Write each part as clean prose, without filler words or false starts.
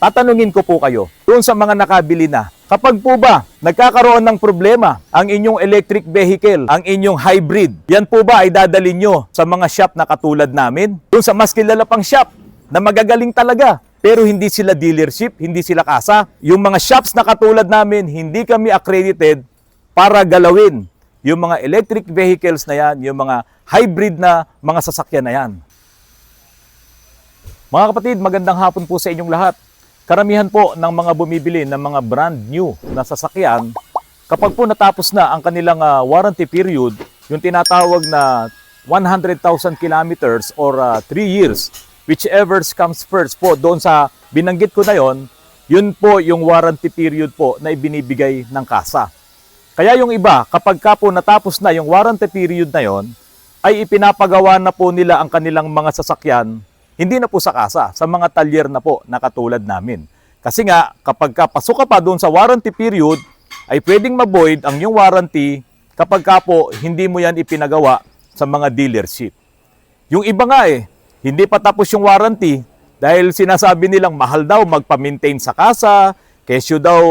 Tatanungin ko po kayo, doon sa mga nakabili na, kapag po ba nagkakaroon ng problema ang inyong electric vehicle, ang inyong hybrid, yan po ba ay dadalhin nyo sa mga shop na katulad namin? Doon sa mas kilala pang shop na magagaling talaga, pero hindi sila dealership, hindi sila kasa. Yung mga shops na katulad namin, hindi kami accredited para galawin yung mga electric vehicles na yan, yung mga hybrid na mga sasakyan na yan. Mga kapatid, magandang hapon po sa inyong lahat. Karamihan po ng mga bumibili ng mga brand new na sasakyan, kapag po natapos na ang kanilang warranty period, yung tinatawag na 100,000 kilometers or 3 years, whichever comes first po doon sa binanggit ko na yon, yun po yung warranty period po na ibinibigay ng kasa. Kaya yung iba, kapag ka po natapos na yung warranty period na yon, ay ipinapagawa na po nila ang kanilang mga sasakyan, hindi na po sa kasa, sa mga talyer na po na katulad namin. Kasi nga, kapag ka pasok ka pa doon sa warranty period, ay pwedeng ma-void ang yung warranty kapag ka po hindi mo yan ipinagawa sa mga dealership. Yung iba nga hindi pa tapos yung warranty dahil sinasabi nilang mahal daw magpa-maintain sa kasa, kesyo daw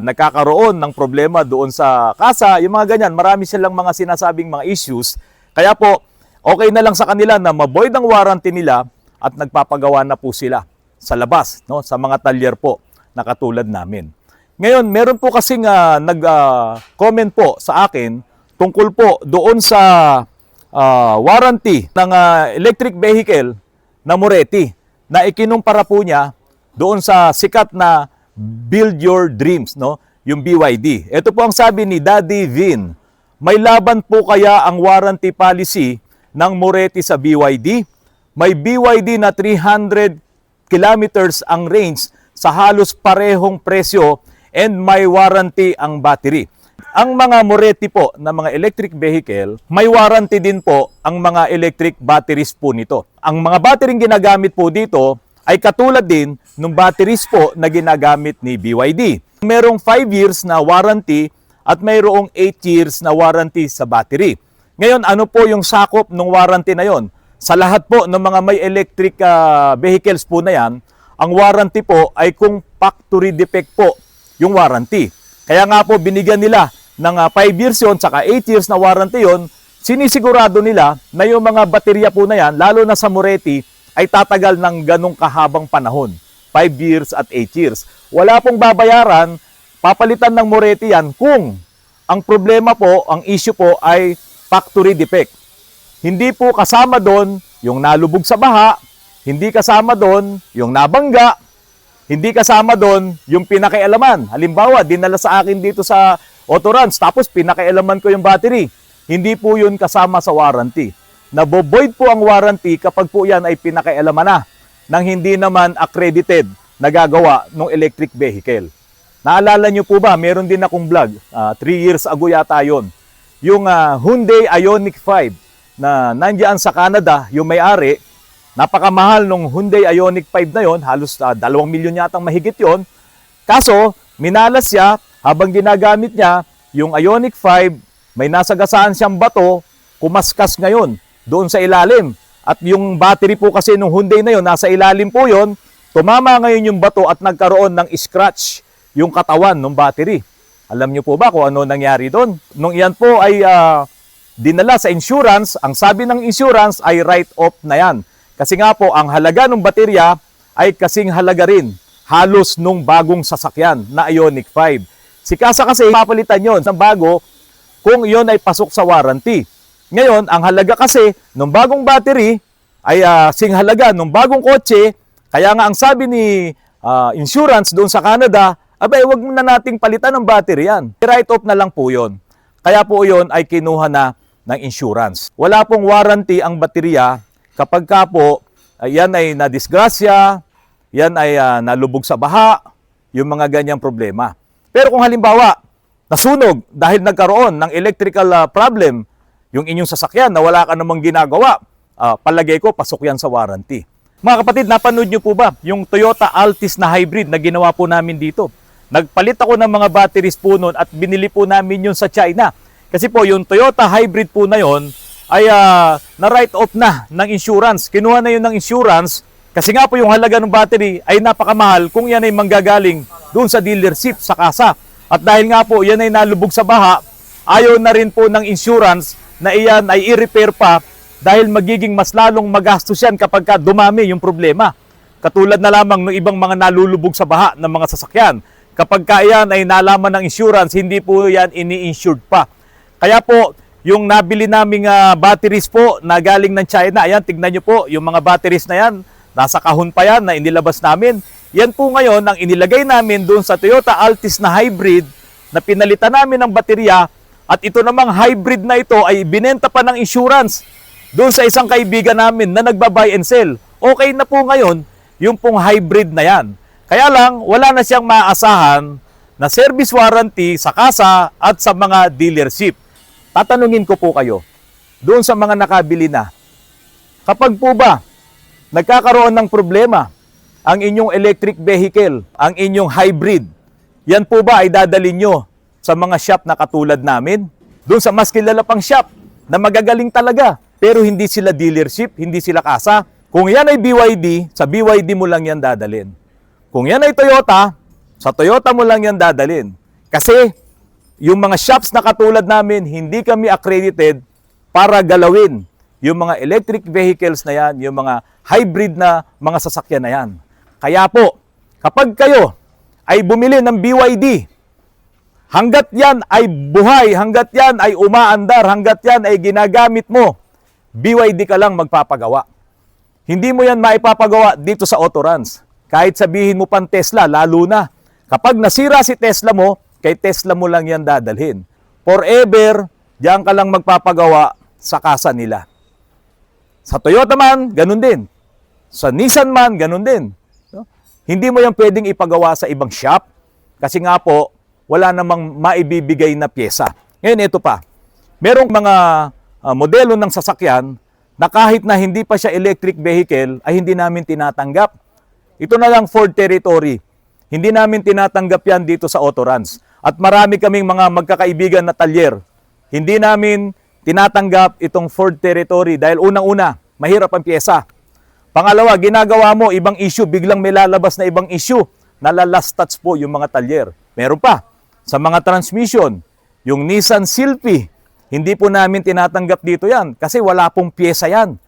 nagkakaroon ng problema doon sa kasa, yung mga ganyan, marami silang mga sinasabing mga issues. Kaya po, okay na lang sa kanila na ma-void ang warranty nila at nagpapagawa na po sila sa labas, no, sa mga talyer po na katulad namin. Ngayon, meron po kasing nag-comment po sa akin tungkol po doon sa warranty ng electric vehicle na Moretti na ikinumpara po niya doon sa sikat na Build Your Dreams, no, yung BYD. Ito po ang sabi ni Daddy Vin, may laban po kaya ang warranty policy ng Moretti sa BYD? May BYD na 300 kilometers ang range sa halos parehong presyo and may warranty ang battery. Ang mga Moretti po na mga electric vehicle, may warranty din po ang mga electric batteries po nito. Ang mga battery ginagamit po dito ay katulad din ng batteries po na ginagamit ni BYD. Merong 5 years na warranty at mayroong 8 years na warranty sa battery. Ngayon, ano po yung sakop ng warranty na yon? Sa lahat po ng mga may electric vehicles po na yan, ang warranty po ay kung factory defect po yung warranty. Kaya nga po binigyan nila ng 5 years yon, saka 8 years na warranty yon, sinisigurado nila na yung mga baterya po na yan, lalo na sa Moretti, ay tatagal ng ganong kahabang panahon. 5 years at 8 years. Wala pong babayaran, papalitan ng Moretti yan kung ang problema po, ang issue po ay factory defect. Hindi po kasama doon yung nalubog sa baha, hindi kasama doon yung nabangga, hindi kasama doon yung pinakialaman. Halimbawa, dinala sa akin dito sa Autorans, tapos pinakialaman ko yung battery. Hindi po yun kasama sa warranty. Nabovoid po ang warranty kapag po yan ay pinakialaman na ng hindi naman accredited na gagawa ng electric vehicle. Naalala nyo po ba, meron din akong vlog, 3 years ago yata yun, yung Hyundai Ioniq 5 na nandiyan sa Canada, yung may-ari, napakamahal nung Hyundai Ioniq 5 na yon, halos 2 milyon yatang mahigit yon. Kaso, minalas siya, habang ginagamit niya, yung Ioniq 5, may nasagasaan siyang bato, kumaskas ngayon, doon sa ilalim. At yung battery po kasi nung Hyundai na yon, nasa ilalim po yon, tumama ngayon yung bato at nagkaroon ng scratch yung katawan ng battery. Alam niyo po ba kung ano nangyari doon? Nung iyan po ay dinala sa insurance, ang sabi ng insurance ay write-off na yan. Kasi nga po, ang halaga ng baterya ay kasing halaga rin halos nung bagong sasakyan na Ioniq 5. Si Kasa kasi papalitan yon ng bago kung yon ay pasok sa warranty. Ngayon, ang halaga kasi ng bagong battery ay sing halaga ng bagong kotse, kaya nga ang sabi ni insurance doon sa Canada, abay, wag na nating palitan ng battery yan. Write-off na lang po yon. Kaya po yon ay kinuha na ng insurance. Wala pong warranty ang baterya kapag ka po yan ay nadisgrasya, yan ay nalubog sa baha, yung mga ganyang problema. Pero kung halimbawa, nasunog dahil nagkaroon ng electrical problem, yung inyong sasakyan na wala ka namang ginagawa, palagay ko pasok yan sa warranty. Mga kapatid, napanood nyo po ba yung Toyota Altis na hybrid na ginawa po namin dito? Nagpalit ako ng mga batteries po noon at binili po namin yun sa China. Kasi po yung Toyota hybrid po na yon ay na-write off na ng insurance. Kinuha na yun ng insurance Kasi nga po yung halaga ng battery ay napakamahal kung yan ay manggagaling doon sa dealership sa kasa. At dahil nga po yan ay nalubog sa baha, ayaw na rin po ng insurance na iyan ay i-repair pa dahil magiging mas lalong magastos yan kapag ka dumami yung problema. Katulad na lamang ng ibang mga nalulubog sa baha ng mga sasakyan. Kapag ka yan ay nalaman ng insurance, hindi po yan ini-insured pa. Kaya po, yung nabili naming batteries po na galing ng China, ayan, tignan nyo po, yung mga batteries na yan, nasa kahon pa yan na inilabas namin. Yan po ngayon ang inilagay namin doon sa Toyota Altis na hybrid na pinalitan namin ng baterya at ito namang hybrid na ito ay binenta pa ng insurance doon sa isang kaibigan namin na nagba-buy and sell. Okay na po ngayon yung pong hybrid na yan. Kaya lang, wala na siyang maaasahan na service warranty sa kasa at sa mga dealership. Tatanungin ko po kayo, doon sa mga nakabili na, kapag po ba nagkakaroon ng problema ang inyong electric vehicle, ang inyong hybrid, yan po ba ay dadalhin nyo sa mga shop na katulad namin? Doon sa mas kilala pang shop na magagaling talaga, pero hindi sila dealership, hindi sila kasa. Kung yan ay BYD, sa BYD mo lang yan dadalhin. Kung yan ay Toyota, sa Toyota mo lang yan dadalhin. Kasi yung mga shops na katulad namin, hindi kami accredited para galawin yung mga electric vehicles na yan, yung mga hybrid na mga sasakyan na yan. Kaya po, kapag kayo ay bumili ng BYD, hanggat yan ay buhay, hanggat yan ay umaandar, hanggat yan ay ginagamit mo, BYD ka lang magpapagawa. Hindi mo yan maipapagawa dito sa Autorans. Kahit sabihin mo pang Tesla, lalo na. Kapag nasira si Tesla mo, kay Tesla mo lang yan dadalhin. Forever, diyan ka lang magpapagawa sa kasa nila. Sa Toyota man, ganun din. Sa Nissan man, ganun din. No? Hindi mo yan pwedeng ipagawa sa ibang shop kasi nga po, wala namang maibibigay na pyesa. Ngayon, ito pa. Merong mga modelo ng sasakyan na kahit na hindi pa siya electric vehicle, ay hindi namin tinatanggap. Ito na lang Ford Territory. Hindi namin tinatanggap yan dito sa Autorans. At marami kaming mga magkakaibigan na talyer. Hindi namin tinatanggap itong Ford Territory dahil unang-una, mahirap ang pyesa. Pangalawa, ginagawa mo ibang issue, biglang may lalabas na ibang issue. Nalalas touch po yung mga talyer. Meron pa, sa mga transmission, yung Nissan Sylphy, hindi po namin tinatanggap dito yan kasi wala pong pyesa yan.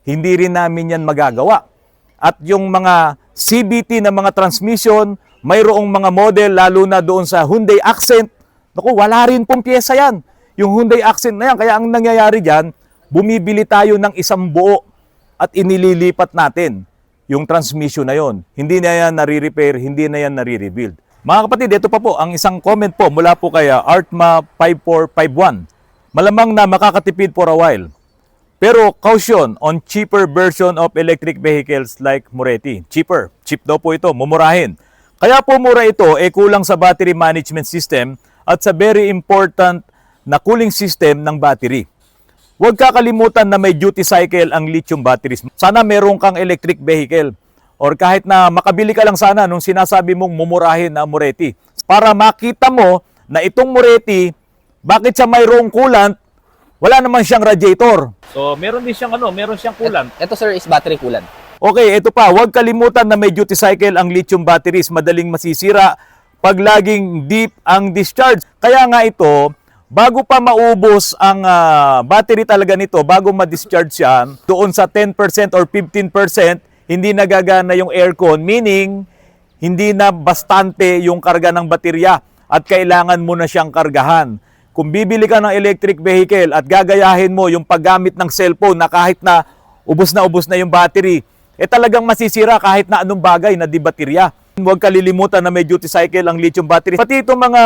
Hindi rin namin yan magagawa. At yung mga CVT na mga transmission, mayroong mga model lalo na doon sa Hyundai Accent. Naku, wala rin pong pyesa yan. Yung Hyundai Accent na yan. Kaya ang nangyayari dyan, bumibili tayo ng isang buo at inililipat natin yung transmission na yon. Hindi na yan nare-repair, hindi na yan nare-rebuild. Mga kapatid, ito pa po ang isang comment po mula po kay Artma5451. Malamang na makakatipid for a while. Pero caution on cheaper version of electric vehicles like Moretti. Cheaper. Cheap daw po ito. Mumurahin. Kaya po mura ito, kulang sa battery management system at sa very important na cooling system ng battery. Huwag kakalimutan na may duty cycle ang lithium batteries. Sana meron kang electric vehicle or kahit na makabili ka lang sana nung sinasabi mong mumurahin na Moretti. Para makita mo na itong Moretti, bakit siya mayroong coolant, wala naman siyang radiator. So, meron din siyang meron siyang coolant. Ito sir is battery coolant. Okay, ito pa, huwag kalimutan na may duty cycle ang lithium batteries. Madaling masisira pag laging deep ang discharge. Kaya nga ito, bago pa maubos ang battery talaga nito, bago ma-discharge yan, doon sa 10% or 15%, hindi nagagana yung aircon, meaning hindi na bastante yung karga ng baterya at kailangan mo na siyang kargahan. Kung bibili ka ng electric vehicle at gagayahin mo yung paggamit ng cellphone na kahit na ubos na yung battery, talagang masisira kahit na anong bagay na di baterya. Huwag kalilimutan na may duty cycle ang lithium battery. Pati itong mga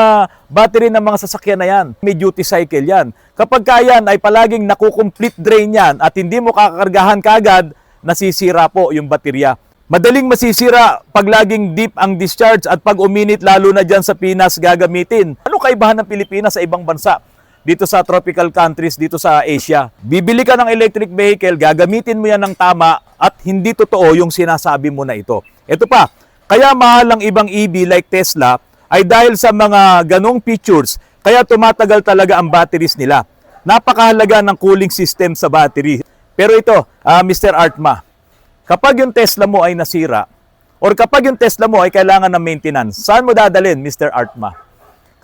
battery ng mga sasakyan na yan, may duty cycle yan. Kapag kayan ay palaging nakukomplete drain yan at hindi mo kakakargahan kagad, nasisira po yung baterya. Madaling masisira pag laging deep ang discharge at pag uminit lalo na dyan sa Pinas gagamitin. Ano kaibahan ng Pilipinas sa ibang bansa? Dito sa tropical countries, dito sa Asia. Bibili ka ng electric vehicle, gagamitin mo yan ng tama at hindi totoo yung sinasabi mo na ito. Ito pa, kaya mahal ang ibang EV like Tesla ay dahil sa mga ganong features, kaya tumatagal talaga ang batteries nila. Napakahalaga ng cooling system sa battery. Pero ito, Mr. Artma, kapag yung Tesla mo ay nasira, or kapag yung Tesla mo ay kailangan ng maintenance, saan mo dadalhin, Mr. Artma?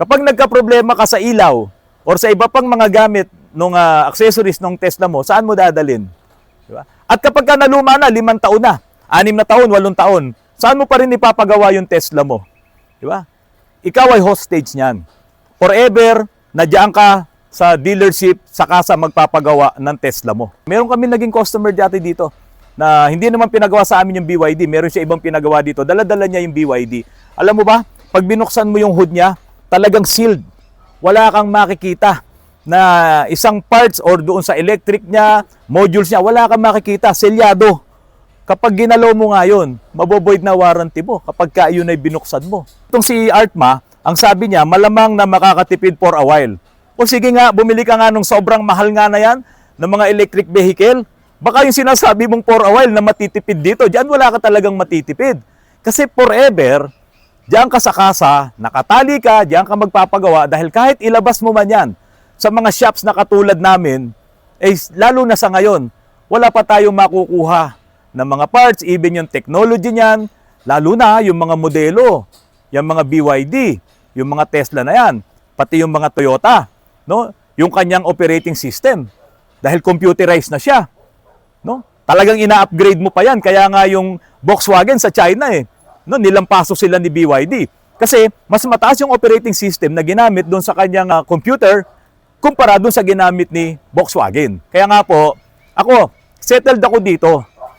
Kapag nagka-problema ka sa ilaw, or sa iba pang mga gamit ng accessories ng Tesla mo, saan mo dadalhin? Diba? At kapag ka naluma na, 5 taon na, 6 na taon, 8 taon, saan mo pa rin ipapagawa yung Tesla mo? Diba? Ikaw ay hostage niyan. Forever, nadyan ka sa dealership, saka sa magpapagawa ng Tesla mo. Meron kami naging customer dati dito na hindi naman pinagawa sa amin yung BYD. Meron siya ibang pinagawa dito. Dala-dala niya yung BYD. Alam mo ba, pag binuksan mo yung hood niya, talagang sealed. Wala kang makikita na isang parts or doon sa electric niya, modules niya, wala kang makikita. Selyado. Kapag ginalaw mo nga yun, mabovoid na warranty mo kapag ka yun ay binuksan mo. Itong si Artma, ang sabi niya, malamang na makakatipid for a while. O sige nga, bumili ka nga nung sobrang mahal nga na yan, ng mga electric vehicle. Baka yung sinasabi mong for a while na matitipid dito, diyan wala ka talagang matitipid. Kasi forever, diyan ka sa kasa, nakatali ka, diyan ka magpapagawa dahil kahit ilabas mo man yan sa mga shops na katulad namin, eh, lalo na sa ngayon, wala pa tayong makukuha ng mga parts, even yung technology niyan, lalo na yung mga modelo, yung mga BYD, yung mga Tesla na yan, pati yung mga Toyota, no? Yung kanyang operating system. Dahil computerized na siya. No? Talagang ina-upgrade mo pa yan. Kaya nga yung Volkswagen sa China no, nilampaso sila ni BYD. Kasi mas mataas yung operating system na ginamit doon sa kanyang computer kumpara doon sa ginamit ni Volkswagen. Kaya nga po, ako, settled ako dito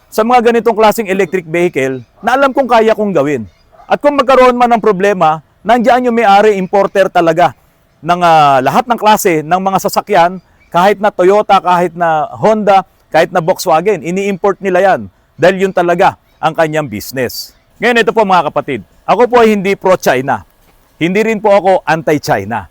sa mga ganitong klaseng electric vehicle na alam kong kaya kong gawin. At kung magkaroon man ng problema, nandiyan yung may-ari, importer talaga ng lahat ng klase ng mga sasakyan, kahit na Toyota, kahit na Honda, kahit na Volkswagen, ini-import nila yan dahil yun talaga ang kanyang business. Ngayon ito po mga kapatid, ako po ay hindi pro-China. Hindi rin po ako anti-China.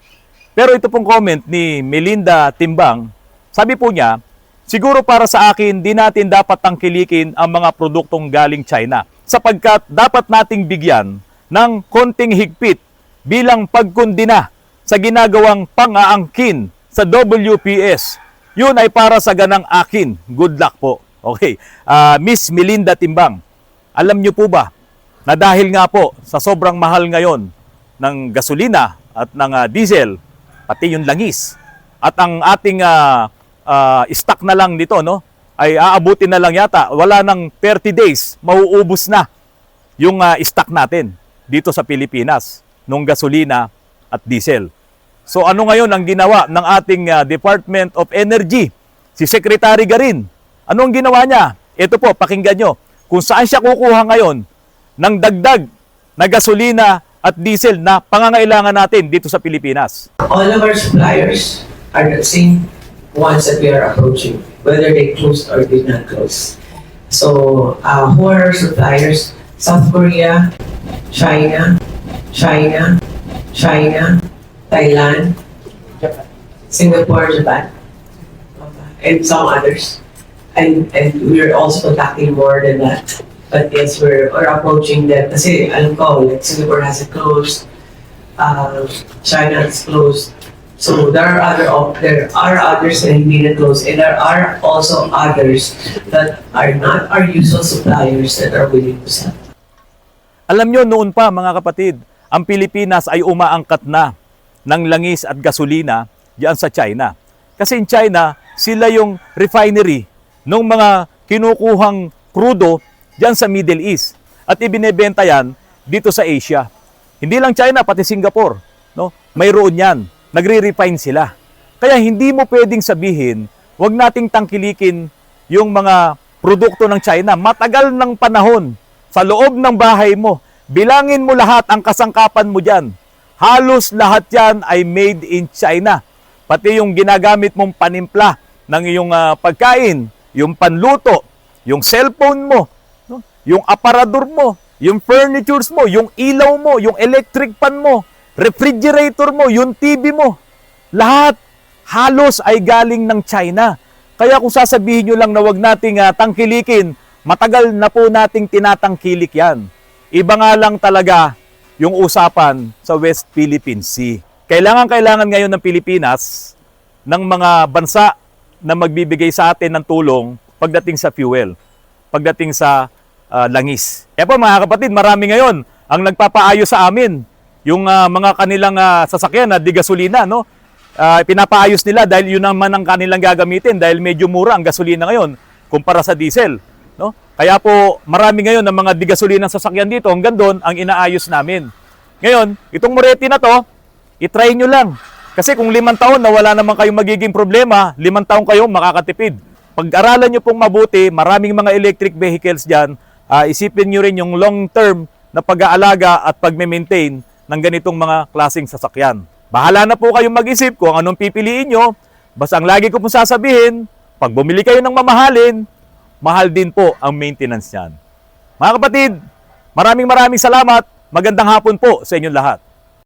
Pero ito pong comment ni Melinda Timbang, sabi po niya, siguro para sa akin, di natin dapat tangkilikin ang mga produktong galing China sapagkat dapat nating bigyan ng konting higpit bilang pagkundina sa ginagawang pang-aangkin sa WPS. Yun ay para sa ganang akin. Good luck po. Okay. Miss Melinda Timbang, alam niyo po ba na dahil nga po sa sobrang mahal ngayon ng gasolina at ng diesel, pati yung langis, at ang ating stock na lang nito, no, ay aabutin na lang yata, wala nang 30 days, mauubos na yung stock natin dito sa Pilipinas nung gasolina at diesel. So ano ngayon ang ginawa ng ating Department of Energy? Si Secretary Garin. Ano ang ginawa niya? Ito po, pakinggan nyo. Kung saan siya kukuha ngayon ng dagdag na gasolina at diesel na pangangailangan natin dito sa Pilipinas. All of our suppliers are the same ones that we are approaching, whether they closed or did not close. So, who are our suppliers? South Korea, China, Thailand, Singapore, Japan, and some others. And we're also contacting more than that. But yes, we're approaching them. Kasi alam ko, like Singapore hasn't closed, China has closed. So there are others that hindi na close, and there are also others that are not our usual suppliers that are willing to sell. Alam nyo, noon pa mga kapatid, ang Pilipinas ay umaangkat na ng langis at gasolina diyan sa China. Kasi in China, sila yung refinery ng mga kinukuhang crudo diyan sa Middle East. At ibinebenta yan dito sa Asia. Hindi lang China, pati Singapore. No? Mayroon yan. Nagre-refine sila. Kaya hindi mo pwedeng sabihin, wag nating tangkilikin yung mga produkto ng China. Matagal ng panahon sa loob ng bahay mo. Bilangin mo lahat ang kasangkapan mo dyan. Halos lahat yan ay made in China. Pati yung ginagamit mong panimpla ng iyong pagkain, yung panluto, yung cellphone mo, no? Yung aparador mo, yung furnitures mo, yung ilaw mo, yung electric pan mo, refrigerator mo, yung TV mo. Lahat halos ay galing ng China. Kaya kung sasabihin nyo lang na wag nating tangkilikin, matagal na po nating tinatangkilik yan. Iba nga lang talaga yung usapan sa West Philippine Sea. Kailangan ngayon ng Pilipinas ng mga bansa na magbibigay sa atin ng tulong pagdating sa fuel. pagdating sa langis. Kaya po mga kapatid, marami ngayon ang nagpapaayos sa amin yung mga kanilang sasakyan na di gasolina, no? Pinapaayos nila dahil yun naman ang kanilang gagamitin dahil medyo mura ang gasolina ngayon kumpara sa diesel, no? Kaya po marami ngayon ng mga di gasolina sasakyan dito, hanggang doon ang inaayos namin. Ngayon, itong Moretti na to, itry nyo lang. Kasi kung 5 taon na wala naman kayong magiging problema, 5 taon kayong makakatipid. Pag-aralan nyo pong mabuti, maraming mga electric vehicles dyan, isipin nyo rin yung long-term na pag-aalaga at pag-maintain ng ganitong mga klaseng sasakyan. Bahala na po kayong mag-isip kung anong pipiliin nyo. Basta ang lagi ko pong sasabihin, pag bumili kayo ng mamahalin, mahal din po ang maintenance niyan. Mga kapatid, maraming salamat. Magandang hapon po sa inyong lahat.